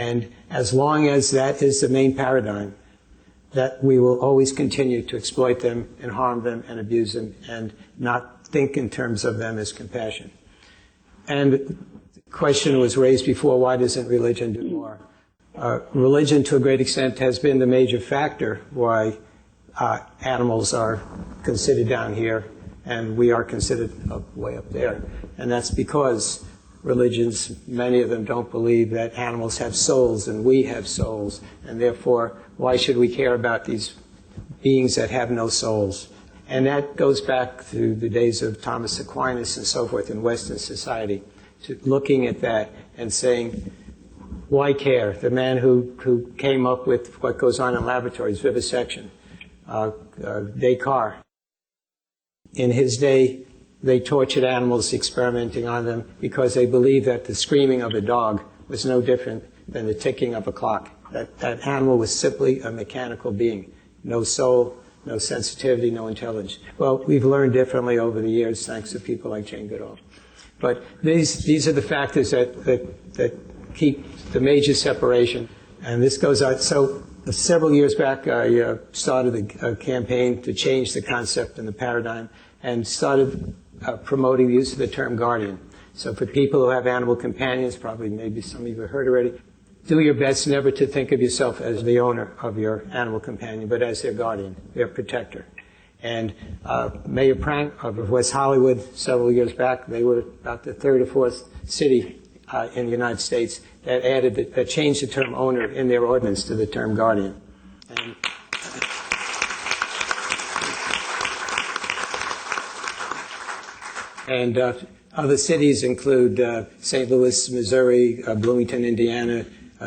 And as long as that is the main paradigm, that we will always continue to exploit them and harm them and abuse them and not think in terms of them as compassion. And the question was raised before, why doesn't religion do more? Religion, to a great extent, has been the major factor why animals are considered down here and we are considered way up there. And that's because religions, many of them don't believe that animals have souls and we have souls, and therefore, why should we care about these beings that have no souls? And that goes back to the days of Thomas Aquinas and so forth in Western society, to looking at that and saying, why care? The man who came up with what goes on in laboratories, vivisection, Descartes. In his day, they tortured animals experimenting on them because they believed that the screaming of a dog was no different than the ticking of a clock. That animal was simply a mechanical being. No soul, no sensitivity, no intelligence. Well, we've learned differently over the years thanks to people like Jane Goodall. But these are the factors that keep the major separation. And this goes out. So several years back, I started a campaign to change the concept and the paradigm and started promoting the use of the term guardian. So for people who have animal companions, probably maybe some of you have heard already, do your best never to think of yourself as the owner of your animal companion, but as their guardian, their protector. And Mayor Prank of West Hollywood, several years back, they were about the third or fourth city in the United States that changed the term owner in their ordinance to the term guardian. And other cities include St. Louis, Missouri, Bloomington, Indiana,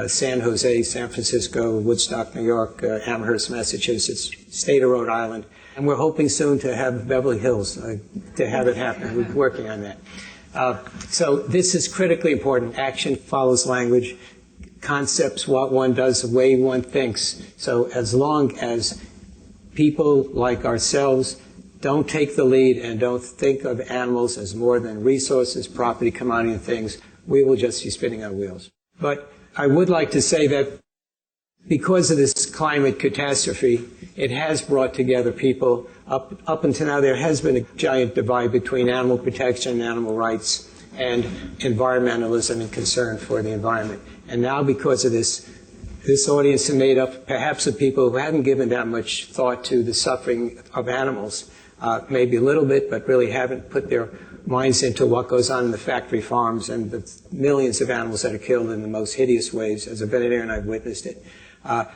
San Jose, San Francisco, Woodstock, New York, Amherst, Massachusetts, state of Rhode Island. And we're hoping soon to have Beverly Hills to have it happen. We're working on that. So this is critically important. Action follows language. Concepts, what one does, the way one thinks. So as long as people like ourselves don't take the lead and don't think of animals as more than resources, property, commodity, and things, we will just be spinning our wheels. But I would like to say that because of this climate catastrophe, it has brought together people. Up until now, there has been a giant divide between animal protection, animal rights, and environmentalism and concern for the environment. And now, because of this audience is made up perhaps of people who hadn't given that much thought to the suffering of animals, maybe a little bit, but really haven't put their minds into what goes on in the factory farms and the millions of animals that are killed in the most hideous ways. As a veterinarian, I've witnessed it.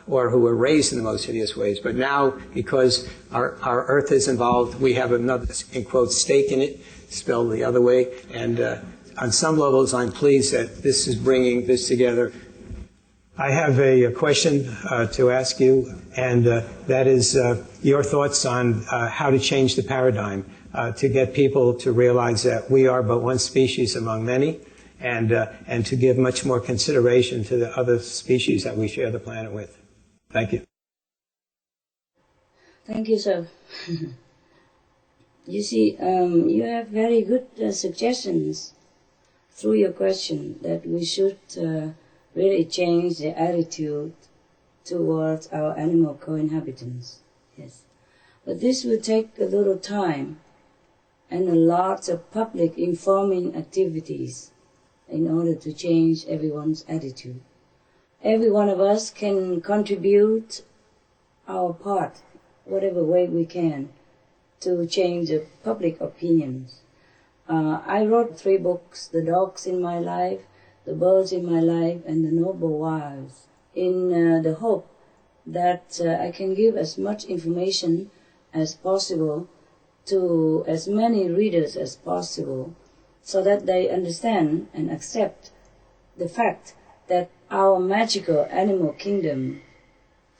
Or who were raised in the most hideous ways. But now, because our earth is involved, we have another, in quotes, stake in it, spelled the other way. And on some levels, I'm pleased that this is bringing this together. I have a question to ask you, and that is your thoughts on how to change the paradigm to get people to realize that we are but one species among many, and to give much more consideration to the other species that we share the planet with. Thank you. Thank you, sir. You see, you have very good suggestions through your question that we should really change the attitude towards our animal co-inhabitants. Yes. But this will take a little time and a lot of public informing activities in order to change everyone's attitude. Every one of us can contribute our part, whatever way we can, to change the public opinions. I wrote 3 books, The Dogs in My Life, The Birds in My Life, and The Noble Wilds, in the hope that I can give as much information as possible to as many readers as possible, so that they understand and accept the fact that our magical animal kingdom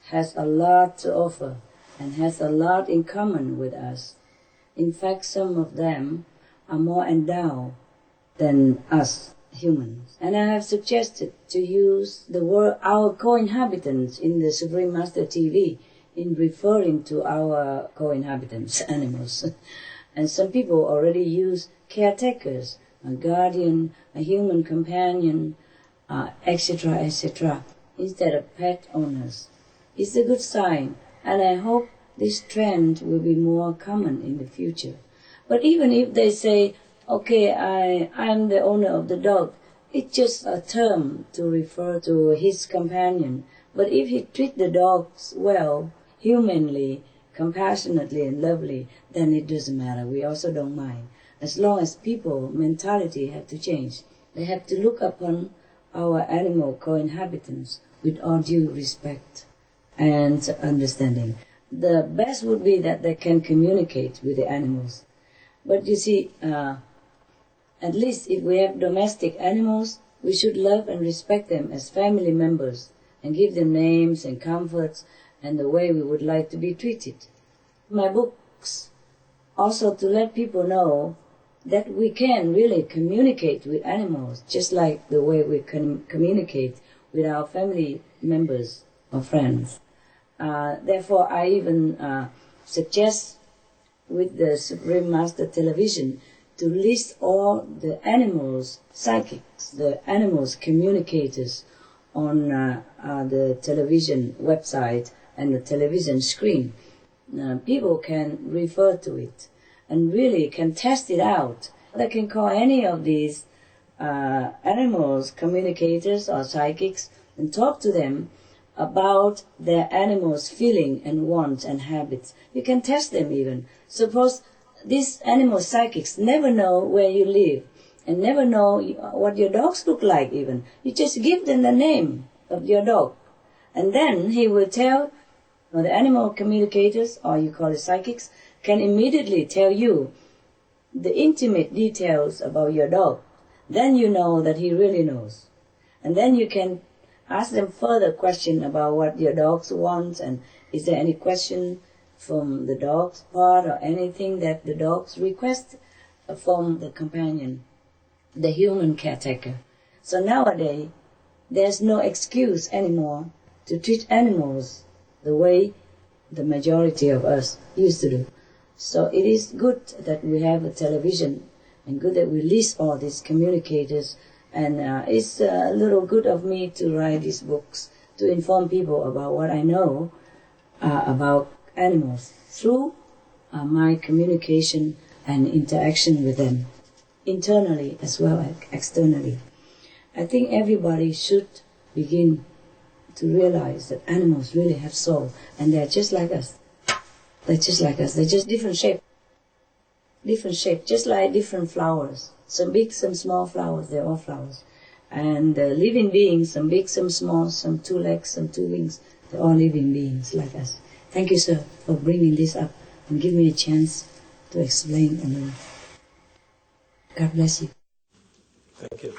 has a lot to offer and has a lot in common with us. In fact, some of them are more endowed than us humans. And I have suggested to use the word our co-inhabitants in the Supreme Master TV in referring to our co-inhabitants, animals. And some people already use caretakers, a guardian, a human companion, etc., etc., instead of pet owners. It's a good sign, and I hope this trend will be more common in the future. But even if they say, okay, I'm the owner of the dog, it's just a term to refer to his companion. But if he treats the dogs well, humanly, compassionately, and lovely, then it doesn't matter. We also don't mind. As long as people, mentality have to change. They have to look upon our animal co-inhabitants with all due respect and understanding. The best would be that they can communicate with the animals. But you see, at least if we have domestic animals, we should love and respect them as family members and give them names and comforts and the way we would like to be treated. My books also to let people know that we can really communicate with animals just like the way we can communicate with our family members or friends. Therefore, I even suggest with the Supreme Master Television to list all the animals, psychics, the animals communicators on the television website and the television screen. People can refer to it and really can test it out. They can call any of these animals, communicators or psychics, and talk to them about their animals' feeling and wants and habits. You can test them even. Suppose these animal psychics never know where you live and never know what your dogs look like even. You just give them the name of your dog. And then he will tell, or the animal communicators, or you call it psychics, can immediately tell you the intimate details about your dog. Then you know that he really knows. And then you can ask them further question about what your dogs want, and is there any question from the dog's part or anything that the dogs request from the companion, the human caretaker. So nowadays, there's no excuse anymore to treat animals the way the majority of us used to do. So it is good that we have a television and good that we list all these communicators. And it's a little good of me to write these books to inform people about what I know about animals through my communication and interaction with them, internally as well as externally. I think everybody should begin to realize that animals really have soul, and they're just like us. They're just like us. They're just different shape, just like different flowers. Some big, some small flowers, they're all flowers. And living beings, some big, some small, some 2 legs, some 2 wings, they're all living beings like us. Thank you, sir, for bringing this up and giving me a chance to explain and learn. God bless you. Thank you.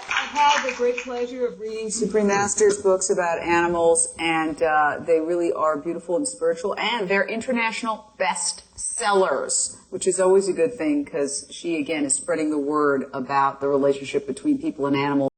I had the great pleasure of reading Supreme Master's books about animals, and they really are beautiful and spiritual, and they're international bestsellers, which is always a good thing because she, again, is spreading the word about the relationship between people and animals.